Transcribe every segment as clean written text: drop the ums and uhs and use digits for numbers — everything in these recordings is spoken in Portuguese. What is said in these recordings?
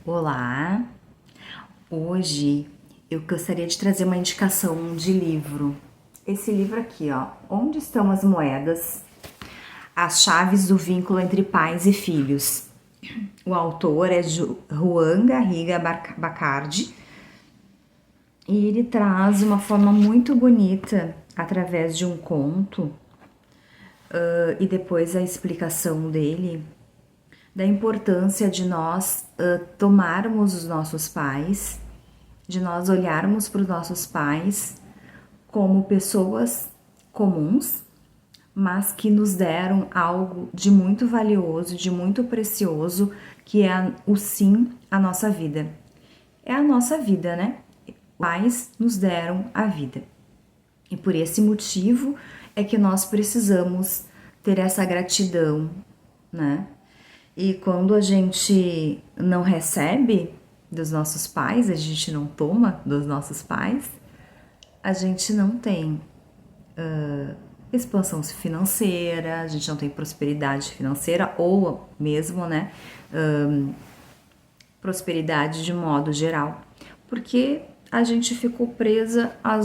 Olá, hoje eu gostaria de trazer uma indicação de livro. Esse livro aqui, ó, Onde Estão as Moedas? As Chaves do Vínculo entre Pais e Filhos. O autor é Juan Garriga Bacardi e ele traz de uma forma muito bonita, através de um conto, e depois a explicação dele, da importância de nós tomarmos os nossos pais, de nós olharmos para os nossos pais como pessoas comuns, mas que nos deram algo de muito valioso, de muito precioso, que é o sim à nossa vida. É a nossa vida, né? Os pais nos deram a vida. E por esse motivo é que nós precisamos ter essa gratidão, né? E quando a gente não recebe dos nossos pais, a gente não toma dos nossos pais, a gente não tem expansão financeira, a gente não tem prosperidade financeira ou mesmo, né, prosperidade de modo geral, porque a gente ficou presa a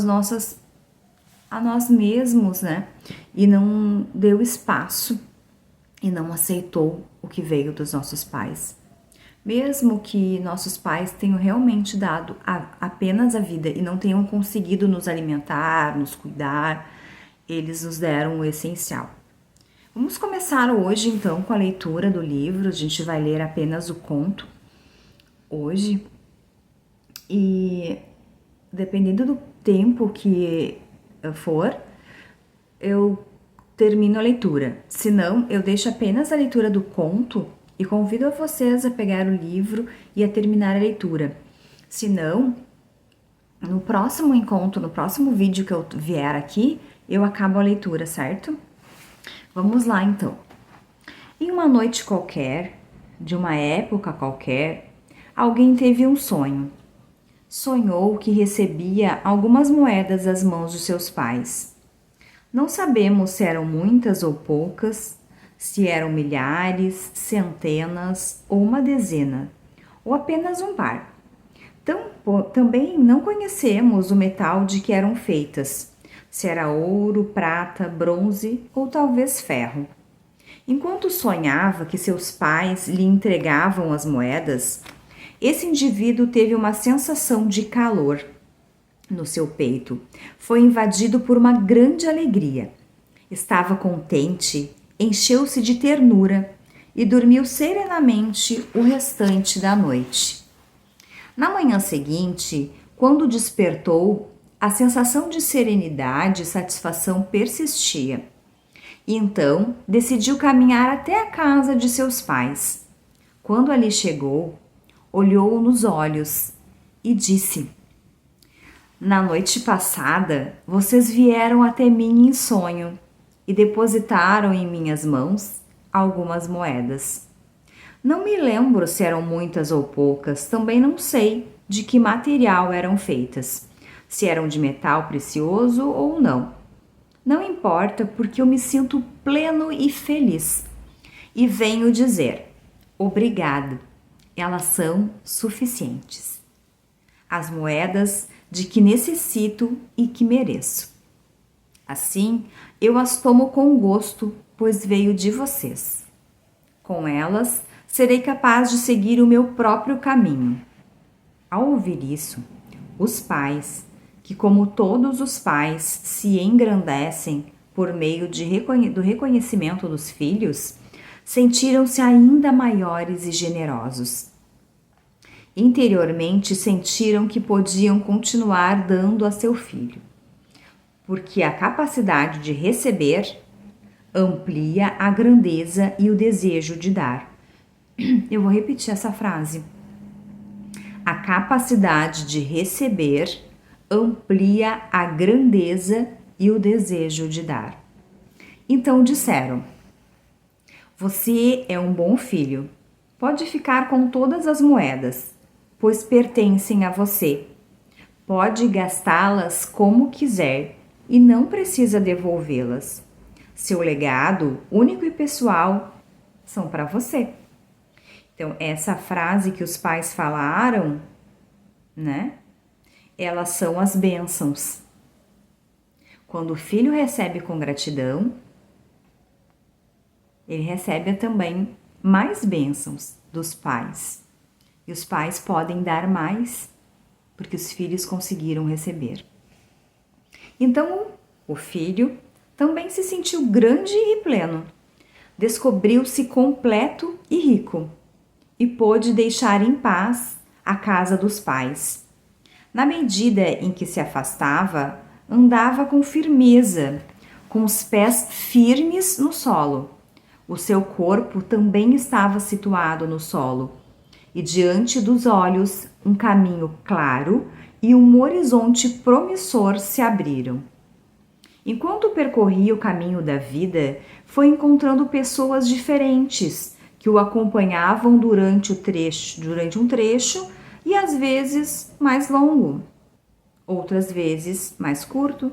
nós mesmos, né, e não deu espaço e não aceitou o que veio dos nossos pais. Mesmo que nossos pais tenham realmente dado apenas a vida e não tenham conseguido nos alimentar, nos cuidar, eles nos deram o essencial. Vamos começar hoje então com a leitura do livro. A gente vai ler apenas o conto hoje e dependendo do tempo que for, eu termino a leitura. Se não, eu deixo apenas a leitura do conto e convido a vocês a pegar o livro e a terminar a leitura. Se não, no próximo encontro, no próximo vídeo que eu vier aqui, eu acabo a leitura, certo? Vamos lá então. Em uma noite qualquer, de uma época qualquer, alguém teve um sonho. Sonhou que recebia algumas moedas das mãos de seus pais. Não sabemos se eram muitas ou poucas, se eram milhares, centenas ou uma dezena, ou apenas um par. Também não conhecemos o metal de que eram feitas, se era ouro, prata, bronze ou talvez ferro. Enquanto sonhava que seus pais lhe entregavam as moedas, esse indivíduo teve uma sensação de calor no seu peito. Foi invadido por uma grande alegria. Estava contente, encheu-se de ternura e dormiu serenamente o restante da noite. Na manhã seguinte, quando despertou, a sensação de serenidade e satisfação persistia. E então decidiu caminhar até a casa de seus pais. Quando ali chegou, olhou nos olhos e disse: Na noite passada, vocês vieram até mim em sonho e depositaram em minhas mãos algumas moedas. Não me lembro se eram muitas ou poucas, também não sei de que material eram feitas, se eram de metal precioso ou não. Não importa, porque eu me sinto pleno e feliz. E venho dizer: obrigado, elas são suficientes. As moedas de que necessito e que mereço. Assim, eu as tomo com gosto, pois veio de vocês. Com elas, serei capaz de seguir o meu próprio caminho. Ao ouvir isso, os pais, que como todos os pais se engrandecem por meio do reconhecimento dos filhos, sentiram-se ainda maiores e generosos. Interiormente sentiram que podiam continuar dando a seu filho, porque a capacidade de receber amplia a grandeza e o desejo de dar. Eu vou repetir essa frase. A capacidade de receber amplia a grandeza e o desejo de dar. Então disseram: Você é um bom filho. Pode ficar com todas as moedas, pois pertencem a você. Pode gastá-las como quiser e não precisa devolvê-las. Seu legado, único e pessoal, são para você. Então, essa frase que os pais falaram, né? Elas são as bênçãos. Quando o filho recebe com gratidão, ele recebe também mais bênçãos dos pais. E os pais podem dar mais, porque os filhos conseguiram receber. Então, o filho também se sentiu grande e pleno. Descobriu-se completo e rico, e pôde deixar em paz a casa dos pais. Na medida em que se afastava, andava com firmeza, com os pés firmes no solo. O seu corpo também estava situado no solo, e diante dos olhos um caminho claro e um horizonte promissor se abriram. Enquanto percorria o caminho da vida, foi encontrando pessoas diferentes que o acompanhavam durante um trecho e às vezes mais longo, outras vezes mais curto.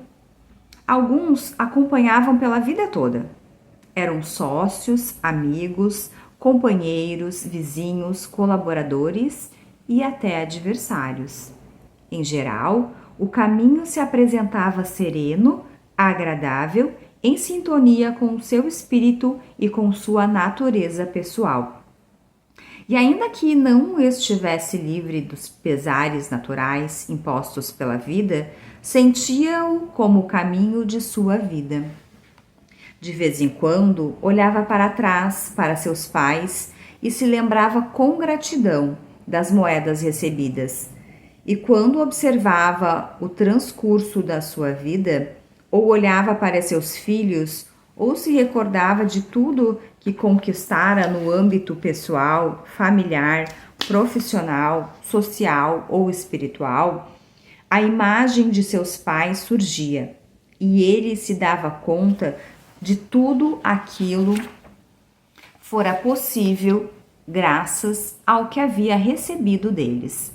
Alguns acompanhavam pela vida toda. Eram sócios, amigos, companheiros, vizinhos, colaboradores e até adversários. Em geral, o caminho se apresentava sereno, agradável, em sintonia com o seu espírito e com sua natureza pessoal. E ainda que não estivesse livre dos pesares naturais impostos pela vida, sentia-o como o caminho de sua vida. De vez em quando, olhava para trás, para seus pais, e se lembrava com gratidão das moedas recebidas. E quando observava o transcurso da sua vida, ou olhava para seus filhos, ou se recordava de tudo que conquistara no âmbito pessoal, familiar, profissional, social ou espiritual, a imagem de seus pais surgia e ele se dava conta de tudo aquilo fora possível graças ao que havia recebido deles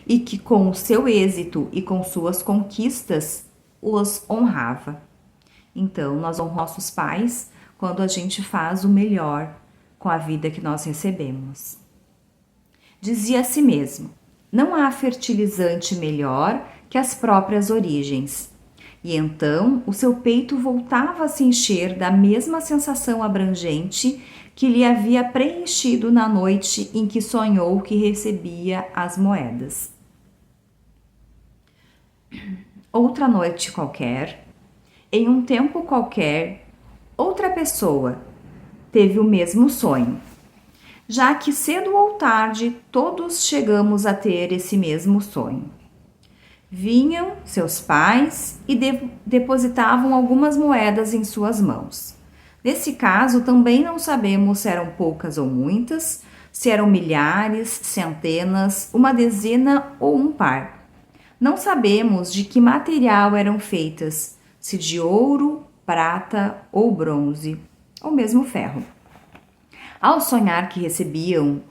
e que com o seu êxito e com suas conquistas os honrava. Então, nós honramos nossos pais quando a gente faz o melhor com a vida que nós recebemos. Dizia a si mesmo: não há fertilizante melhor que as próprias origens. E então o seu peito voltava a se encher da mesma sensação abrangente que lhe havia preenchido na noite em que sonhou que recebia as moedas. Outra noite qualquer, em um tempo qualquer, outra pessoa teve o mesmo sonho, já que cedo ou tarde todos chegamos a ter esse mesmo sonho. Vinham seus pais e depositavam algumas moedas em suas mãos. Nesse caso, também não sabemos se eram poucas ou muitas, se eram milhares, centenas, uma dezena ou um par. Não sabemos de que material eram feitas, se de ouro, prata ou bronze, ou mesmo ferro. Ao sonhar que recebia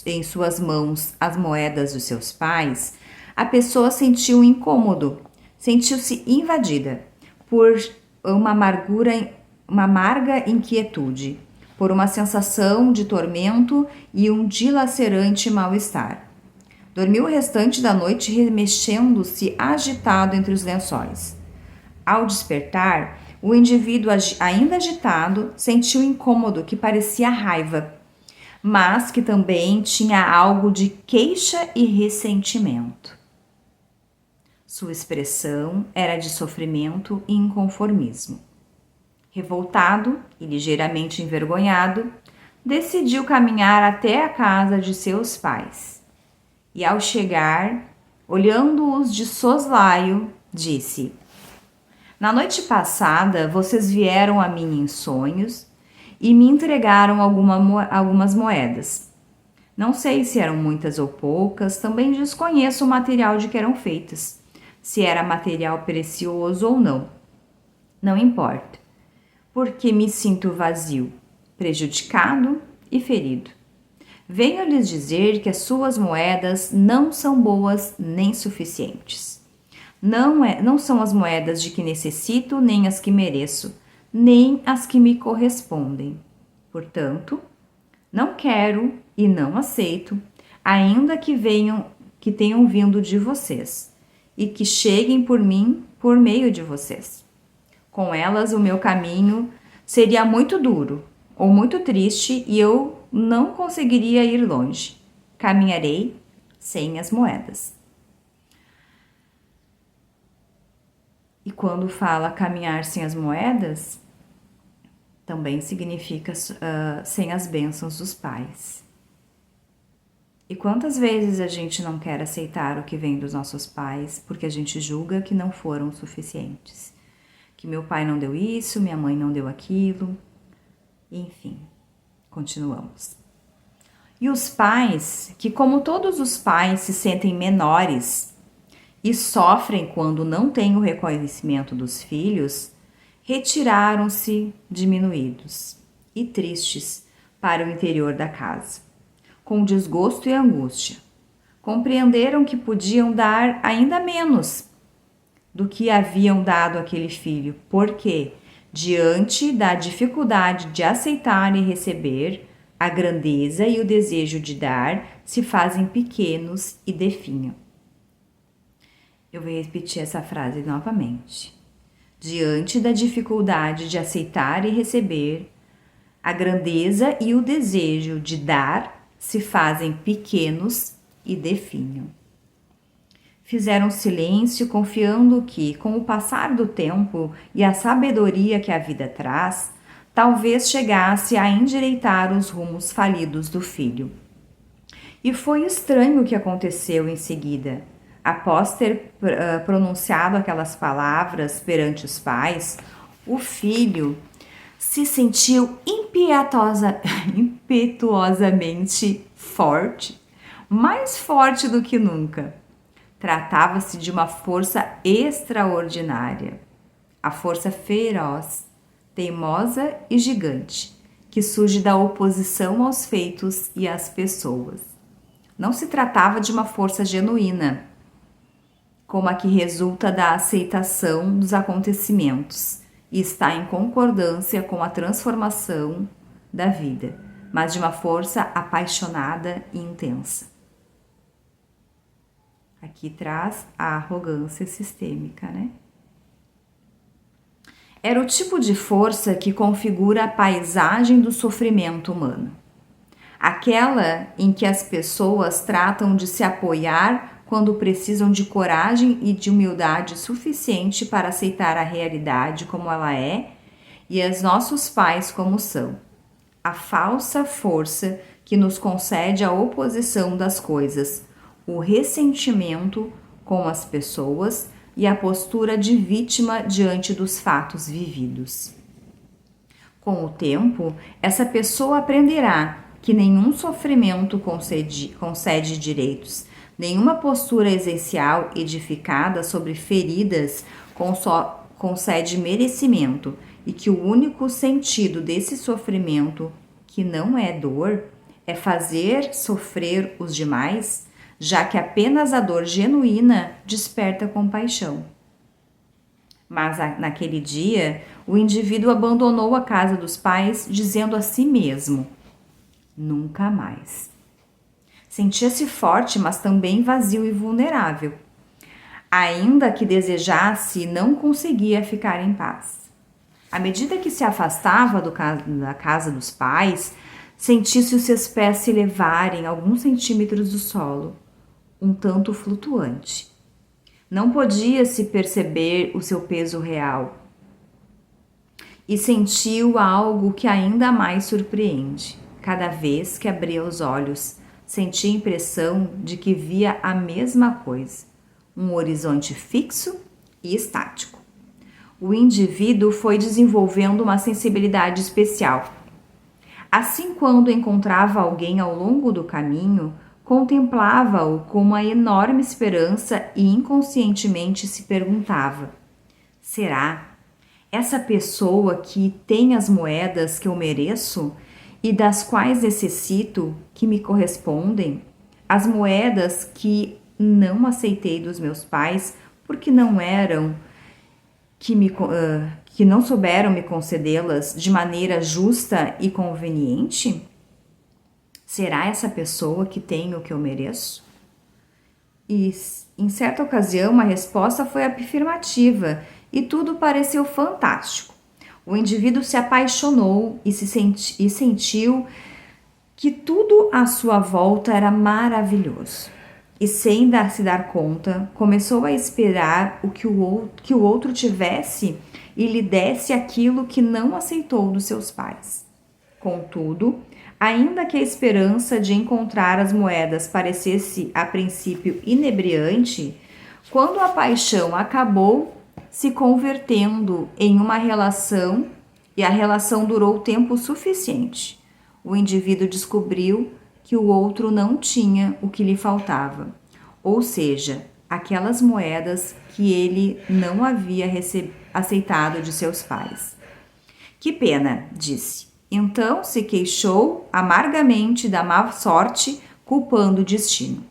em suas mãos as moedas dos seus pais, a pessoa sentiu um incômodo, sentiu-se invadida por uma amarga inquietude, por uma sensação de tormento e um dilacerante mal-estar. Dormiu o restante da noite remexendo-se agitado entre os lençóis. Ao despertar, o indivíduo, ainda agitado, sentiu incômodo que parecia raiva, mas que também tinha algo de queixa e ressentimento. Sua expressão era de sofrimento e inconformismo. Revoltado e ligeiramente envergonhado, decidiu caminhar até a casa de seus pais. E ao chegar, olhando-os de soslaio, disse: na noite passada, vocês vieram a mim em sonhos e me entregaram algumas moedas. Não sei se eram muitas ou poucas, também desconheço o material de que eram feitas, se era material precioso ou não. Não importa, porque me sinto vazio, prejudicado e ferido. Venho lhes dizer que as suas moedas não são boas nem suficientes. Não são as moedas de que necessito, nem as que mereço, nem as que me correspondem. Portanto, Não quero e não aceito, ainda que tenham vindo de vocês, e que cheguem por mim por meio de vocês. Com elas, o meu caminho seria muito duro ou muito triste e eu não conseguiria ir longe. Caminharei sem as moedas. E quando fala caminhar sem as moedas, também significa sem as bênçãos dos pais. E quantas vezes a gente não quer aceitar o que vem dos nossos pais porque a gente julga que não foram suficientes? Que meu pai não deu isso, minha mãe não deu aquilo, enfim, continuamos. E os pais, que como todos os pais se sentem menores e sofrem quando não têm o reconhecimento dos filhos, retiraram-se diminuídos e tristes para o interior da casa, com desgosto e angústia. Compreenderam que podiam dar ainda menos do que haviam dado àquele filho, porque, diante da dificuldade de aceitar e receber, a grandeza e o desejo de dar se fazem pequenos e definham. Eu vou repetir essa frase novamente. Diante da dificuldade de aceitar e receber, a grandeza e o desejo de dar se fazem pequenos e definham. Fizeram silêncio, confiando que, com o passar do tempo e a sabedoria que a vida traz, talvez chegasse a endireitar os rumos falidos do filho. E foi estranho o que aconteceu em seguida. Após ter pronunciado aquelas palavras perante os pais, o filho se sentiu impetuosamente forte, mais forte do que nunca. Tratava-se de uma força extraordinária, a força feroz, teimosa e gigante, que surge da oposição aos feitos e às pessoas. Não se tratava de uma força genuína, como a que resulta da aceitação dos acontecimentos e está em concordância com a transformação da vida, mas de uma força apaixonada e intensa. Aqui traz a arrogância sistêmica, né? Era o tipo de força que configura a paisagem do sofrimento humano. Aquela em que as pessoas tratam de se apoiar quando precisam de coragem e de humildade suficiente para aceitar a realidade como ela é e os nossos pais como são. A falsa força que nos concede a oposição das coisas, o ressentimento com as pessoas e a postura de vítima diante dos fatos vividos. Com o tempo, essa pessoa aprenderá que nenhum sofrimento concede direitos, nenhuma postura essencial edificada sobre feridas concede merecimento e que o único sentido desse sofrimento, que não é dor, é fazer sofrer os demais, já que apenas a dor genuína desperta compaixão. Mas naquele dia, o indivíduo abandonou a casa dos pais, dizendo a si mesmo: nunca mais. Sentia-se forte, mas também vazio e vulnerável. Ainda que desejasse, não conseguia ficar em paz. À medida que se afastava da casa dos pais, sentia-se os seus pés se elevarem alguns centímetros do solo, um tanto flutuante. Não podia se perceber o seu peso real. E sentiu algo que ainda mais surpreende. Cada vez que abria os olhos, sentia a impressão de que via a mesma coisa, um horizonte fixo e estático. O indivíduo foi desenvolvendo uma sensibilidade especial. Assim, quando encontrava alguém ao longo do caminho, contemplava-o com uma enorme esperança e inconscientemente se perguntava: será essa pessoa que tem as moedas que eu mereço e das quais necessito que me correspondem, as moedas que não aceitei dos meus pais porque não eram que não souberam me concedê-las de maneira justa e conveniente? Será essa pessoa que tem o que eu mereço? E em certa ocasião a resposta foi afirmativa e tudo pareceu fantástico. O indivíduo se apaixonou e sentiu que tudo à sua volta era maravilhoso. E sem se dar conta, começou a esperar que o outro tivesse e lhe desse aquilo que não aceitou dos seus pais. Contudo, ainda que a esperança de encontrar as moedas parecesse a princípio inebriante, quando a paixão acabou se convertendo em uma relação e a relação durou tempo suficiente, o indivíduo descobriu que o outro não tinha o que lhe faltava, ou seja, aquelas moedas que ele não havia aceitado de seus pais. Que pena, disse. Então se queixou amargamente da má sorte, culpando o destino.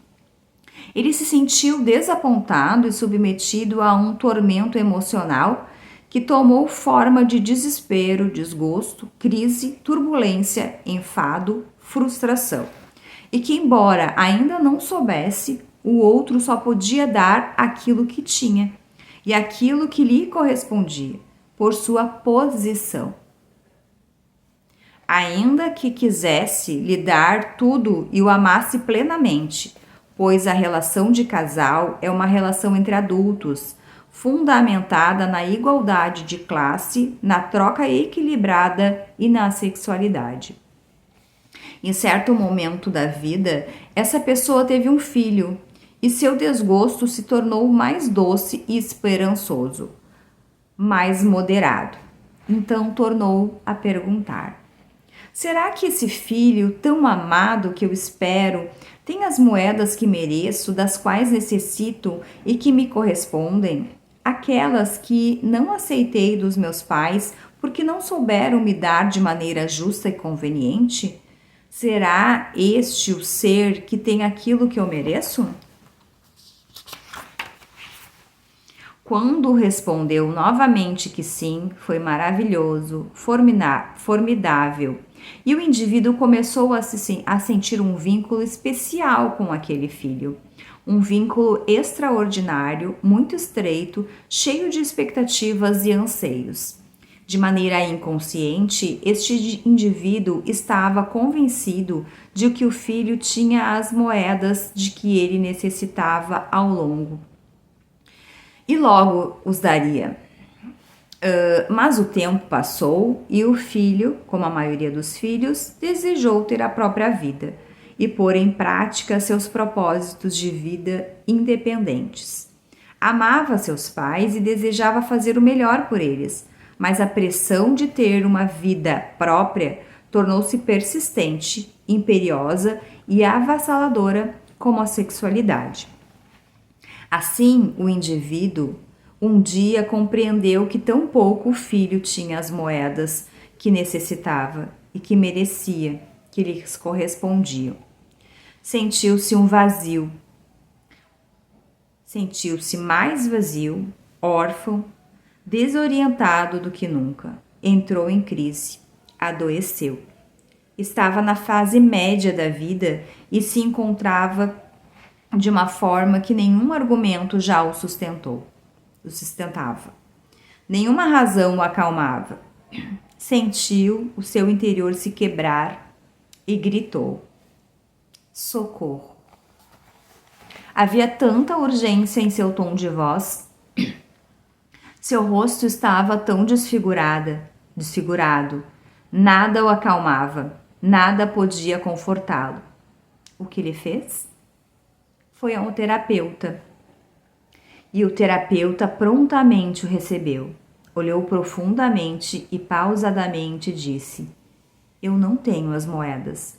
Ele se sentiu desapontado e submetido a um tormento emocional que tomou forma de desespero, desgosto, crise, turbulência, enfado, frustração. E que, embora ainda não soubesse, o outro só podia dar aquilo que tinha e aquilo que lhe correspondia, por sua posição. Ainda que quisesse lhe dar tudo e o amasse plenamente, pois a relação de casal é uma relação entre adultos, fundamentada na igualdade de classe, na troca equilibrada e na sexualidade. Em certo momento da vida, essa pessoa teve um filho e seu desgosto se tornou mais doce e esperançoso, mais moderado. Então tornou a perguntar: será que esse filho tão amado que eu espero tem as moedas que mereço, das quais necessito e que me correspondem? Aquelas que não aceitei dos meus pais porque não souberam me dar de maneira justa e conveniente? Será este o ser que tem aquilo que eu mereço? Quando respondeu novamente que sim, foi maravilhoso, formidável, e o indivíduo começou a sentir um vínculo especial com aquele filho. Um vínculo extraordinário, muito estreito, cheio de expectativas e anseios. De maneira inconsciente, este indivíduo estava convencido de que o filho tinha as moedas de que ele necessitava ao longo. E logo os daria. Mas o tempo passou e o filho, como a maioria dos filhos, desejou ter a própria vida e pôr em prática seus propósitos de vida independentes. Amava seus pais e desejava fazer o melhor por eles, mas a pressão de ter uma vida própria tornou-se persistente, imperiosa e avassaladora como a sexualidade. Assim, o indivíduo um dia compreendeu que tão pouco o filho tinha as moedas que necessitava e que merecia, que lhes correspondiam. Sentiu-se um vazio. Sentiu-se mais vazio, órfão, desorientado do que nunca. Entrou em crise, adoeceu. Estava na fase média da vida e se encontrava de uma forma que nenhum argumento já o sustentava. Nenhuma razão o acalmava. Sentiu o seu interior se quebrar e gritou: socorro! Havia tanta urgência em seu tom de voz. Seu rosto estava tão desfigurado. Nada o acalmava, nada podia confortá-lo. O que ele fez? Foi a um terapeuta. E o terapeuta prontamente o recebeu. Olhou profundamente e pausadamente disse: eu não tenho as moedas.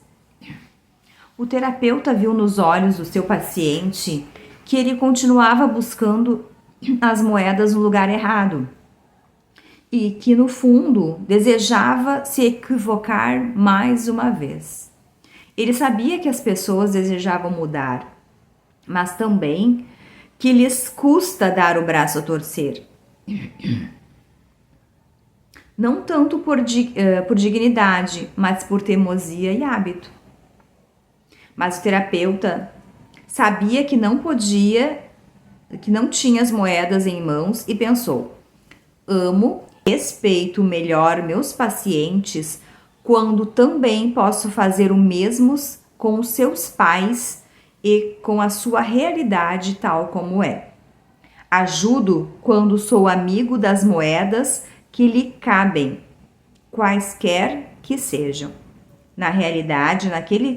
O terapeuta viu nos olhos do seu paciente que ele continuava buscando as moedas no lugar errado e que, no fundo, desejava se equivocar mais uma vez. Ele sabia que as pessoas desejavam mudar, mas também que lhes custa dar o braço a torcer. Não tanto por dignidade, mas por teimosia e hábito. Mas o terapeuta sabia que não podia, que não tinha as moedas em mãos e pensou: amo, respeito melhor meus pacientes quando também posso fazer o mesmo com os seus pais e com a sua realidade tal como é. Ajudo quando sou amigo das moedas que lhe cabem, quaisquer que sejam. Na realidade, aquele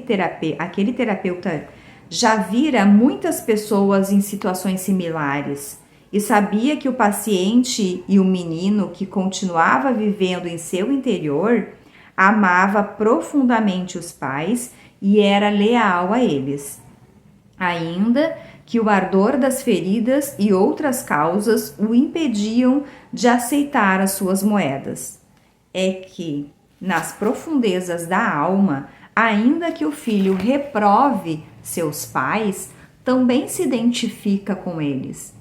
terapeuta já vira muitas pessoas em situações similares e sabia que o paciente e o menino que continuava vivendo em seu interior amava profundamente os pais e era leal a eles. Ainda que o ardor das feridas e outras causas o impediam de aceitar as suas moedas. É que, nas profundezas da alma, ainda que o filho reprove seus pais, também se identifica com eles.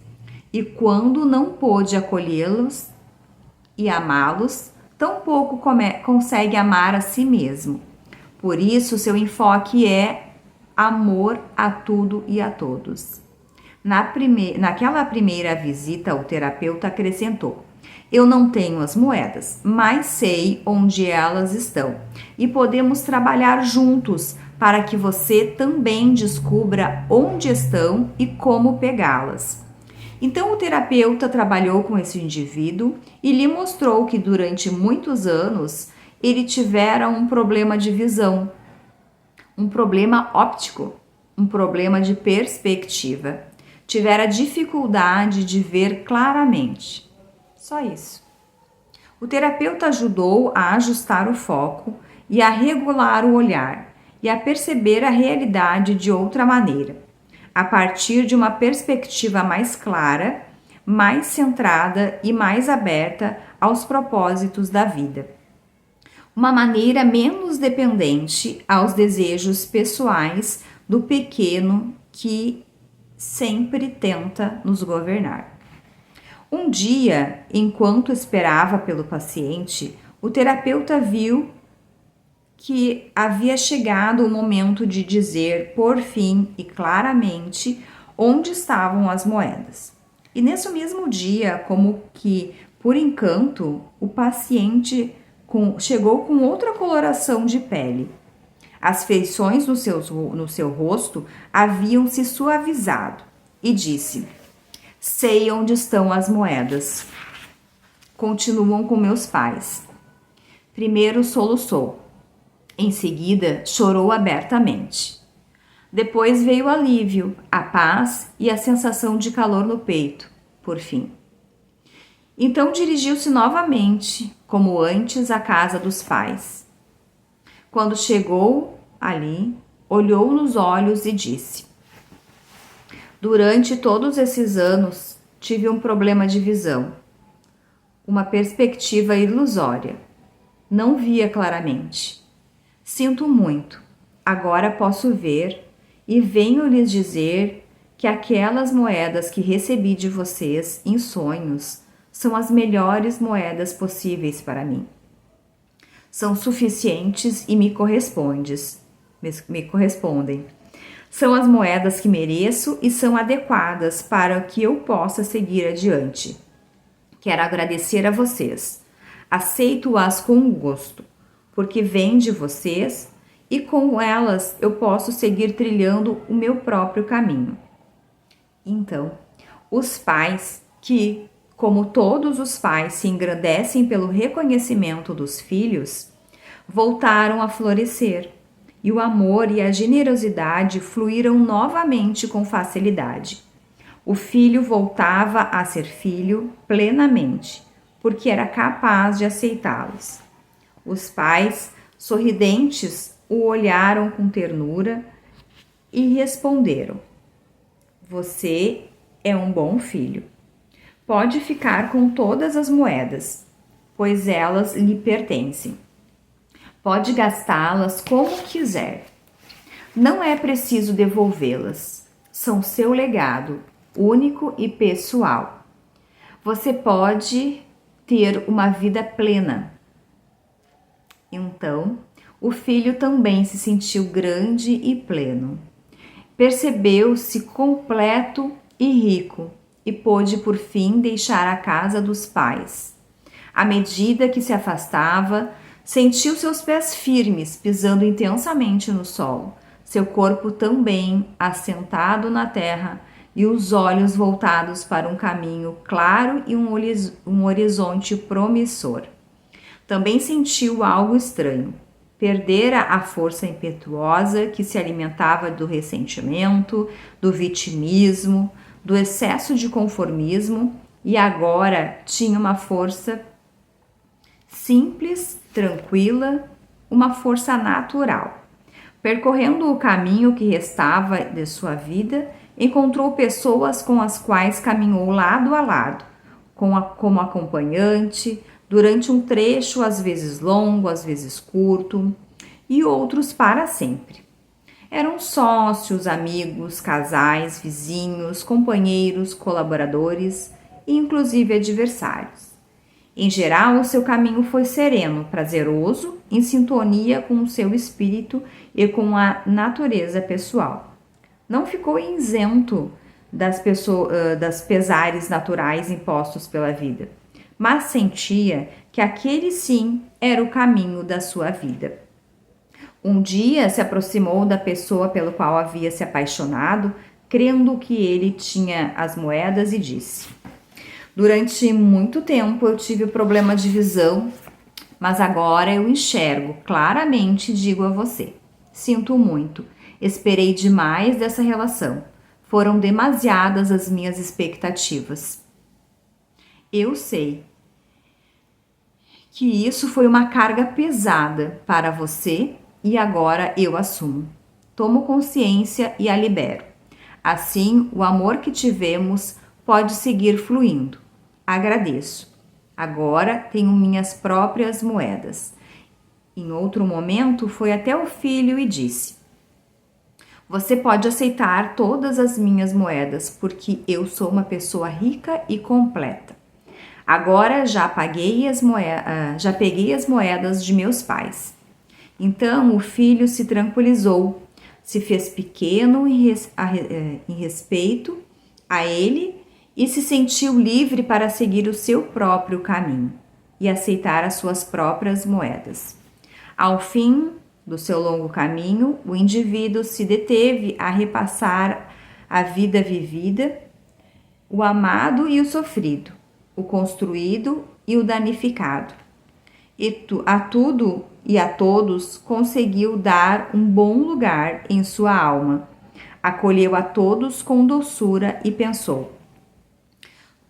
E quando não pôde acolhê-los e amá-los, tampouco consegue amar a si mesmo. Por isso, seu enfoque é amor a tudo e a todos. Naquela primeira visita, o terapeuta acrescentou: eu não tenho as moedas, mas sei onde elas estão e podemos trabalhar juntos para que você também descubra onde estão e como pegá-las. Então o terapeuta trabalhou com esse indivíduo e lhe mostrou que durante muitos anos ele tivera um problema de visão, um problema óptico, um problema de perspectiva. Tivera dificuldade de ver claramente. Só isso. O terapeuta ajudou a ajustar o foco e a regular o olhar e a perceber a realidade de outra maneira, a partir de uma perspectiva mais clara, mais centrada e mais aberta aos propósitos da vida. Uma maneira menos dependente aos desejos pessoais do pequeno que sempre tenta nos governar. Um dia, enquanto esperava pelo paciente, o terapeuta viu que havia chegado o momento de dizer, por fim e claramente, onde estavam as moedas. E nesse mesmo dia, como que por encanto, o paciente chegou com outra coloração de pele. As feições no seu rosto haviam se suavizado e disse: sei onde estão as moedas. Continuam com meus pais. Primeiro soluçou. Em seguida, chorou abertamente. Depois veio o alívio, a paz e a sensação de calor no peito, por fim. Então dirigiu-se novamente, como antes, à casa dos pais. Quando chegou ali, olhou nos olhos e disse: durante todos esses anos, tive um problema de visão, uma perspectiva ilusória. Não via claramente. Sinto muito. Agora posso ver e venho lhes dizer que aquelas moedas que recebi de vocês em sonhos são as melhores moedas possíveis para mim. São suficientes e me correspondem. São as moedas que mereço e são adequadas para que eu possa seguir adiante. Quero agradecer a vocês. Aceito-as com gosto, porque vêm de vocês e com elas eu posso seguir trilhando o meu próprio caminho. Então, os pais que, como todos os pais, se engrandecem pelo reconhecimento dos filhos, voltaram a florescer, e o amor e a generosidade fluíram novamente com facilidade. O filho voltava a ser filho plenamente, porque era capaz de aceitá-los. Os pais, sorridentes, o olharam com ternura e responderam: você é um bom filho. Pode ficar com todas as moedas, pois elas lhe pertencem. Pode gastá-las como quiser. Não é preciso devolvê-las. São seu legado, único e pessoal. Você pode ter uma vida plena. Então, O filho também se sentiu grande e pleno. Percebeu-se completo e rico e pôde por fim deixar a casa dos pais. À medida que se afastava, sentiu seus pés firmes pisando intensamente no solo, seu corpo também assentado na terra e os olhos voltados para um caminho claro e um horizonte promissor. Também sentiu algo estranho. Perdera a força impetuosa que se alimentava do ressentimento, do vitimismo, do excesso de conformismo e agora tinha uma força simples, tranquila, uma força natural. Percorrendo o caminho que restava de sua vida, encontrou pessoas com as quais caminhou lado a lado, como acompanhante, durante um trecho às vezes longo, às vezes curto, e outros para sempre. Eram sócios, amigos, casais, vizinhos, companheiros, colaboradores e inclusive adversários. Em geral, o seu caminho foi sereno, prazeroso, em sintonia com o seu espírito e com a natureza pessoal. Não ficou isento das pesares naturais impostos pela vida, mas sentia que aquele sim era o caminho da sua vida. Um dia se aproximou da pessoa pelo qual havia se apaixonado, crendo que ele tinha as moedas, e disse: durante muito tempo eu tive problema de visão, mas agora eu enxergo claramente e digo a você: sinto muito, esperei demais dessa relação, foram demasiadas as minhas expectativas. Eu sei que isso foi uma carga pesada para você e agora eu assumo. Tomo consciência e a libero. Assim, o amor que tivemos pode seguir fluindo. Agradeço. Agora tenho minhas próprias moedas. Em outro momento, foi até o filho e disse: você pode aceitar todas as minhas moedas, porque eu sou uma pessoa rica e completa. Agora já peguei as moedas de meus pais. Então o filho se tranquilizou, se fez pequeno em respeito a ele e se sentiu livre para seguir o seu próprio caminho e aceitar as suas próprias moedas. Ao fim do seu longo caminho, o indivíduo se deteve a repassar a vida vivida, o amado e o sofrido, o construído e o danificado. A tudo e a todos conseguiu dar um bom lugar em sua alma. Acolheu a todos com doçura e pensou: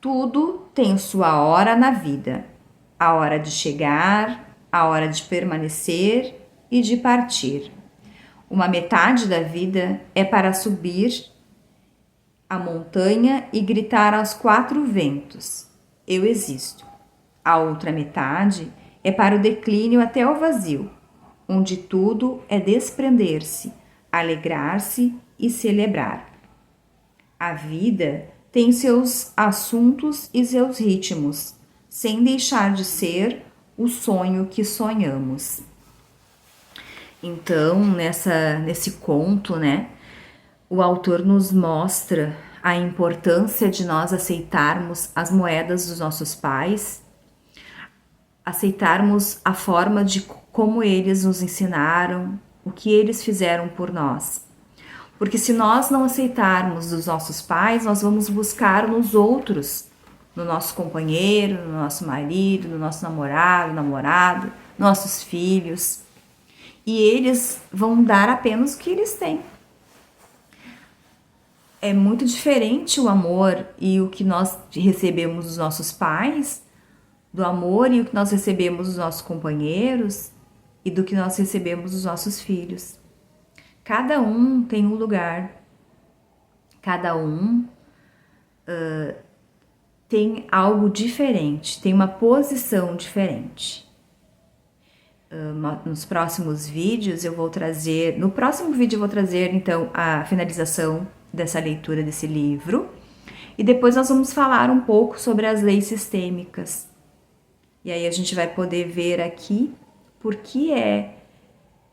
tudo tem sua hora na vida, a hora de chegar, a hora de permanecer e de partir. Uma metade da vida é para subir a montanha e gritar aos quatro ventos: eu existo. A outra metade é para o declínio até o vazio, onde tudo é desprender-se, alegrar-se e celebrar. A vida tem seus assuntos e seus ritmos, sem deixar de ser o sonho que sonhamos. Então, nesse conto, né, o autor nos mostra a importância de nós aceitarmos as moedas dos nossos pais, aceitarmos a forma de como eles nos ensinaram, o que eles fizeram por nós. Porque se nós não aceitarmos dos nossos pais, nós vamos buscar nos outros, no nosso companheiro, no nosso marido, no nosso namorado, nossos filhos. E eles vão dar apenas o que eles têm. É muito diferente o amor e o que nós recebemos dos nossos pais, do amor e o que nós recebemos dos nossos companheiros e do que nós recebemos dos nossos filhos. Cada um tem um lugar, cada um tem algo diferente, tem uma posição diferente. Nos próximos vídeos eu vou trazer, então a finalização dessa leitura desse livro e depois nós vamos falar um pouco sobre as leis sistêmicas. E aí a gente vai poder ver aqui por que é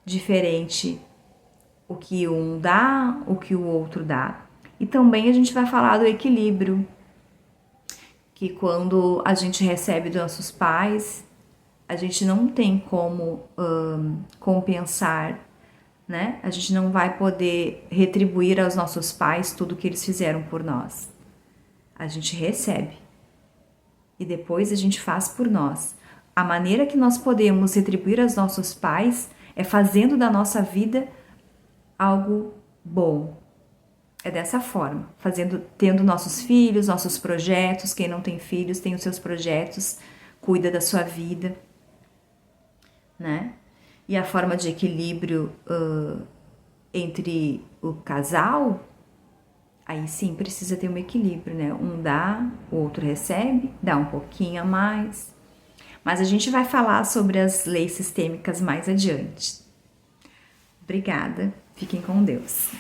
diferente o que um dá, o que o outro dá. E também a gente vai falar do equilíbrio, que quando a gente recebe dos nossos pais, a gente não tem como compensar, né? A gente não vai poder retribuir aos nossos pais tudo que eles fizeram por nós. A gente recebe e depois a gente faz por nós. A maneira que nós podemos retribuir aos nossos pais é fazendo da nossa vida algo bom. É dessa forma, tendo nossos filhos, nossos projetos. Quem não tem filhos tem os seus projetos, cuida da sua vida, né? E a forma de equilíbrio entre o casal, aí sim precisa ter um equilíbrio, né? Um dá, o outro recebe, dá um pouquinho a mais. Mas a gente vai falar sobre as leis sistêmicas mais adiante. Obrigada, fiquem com Deus.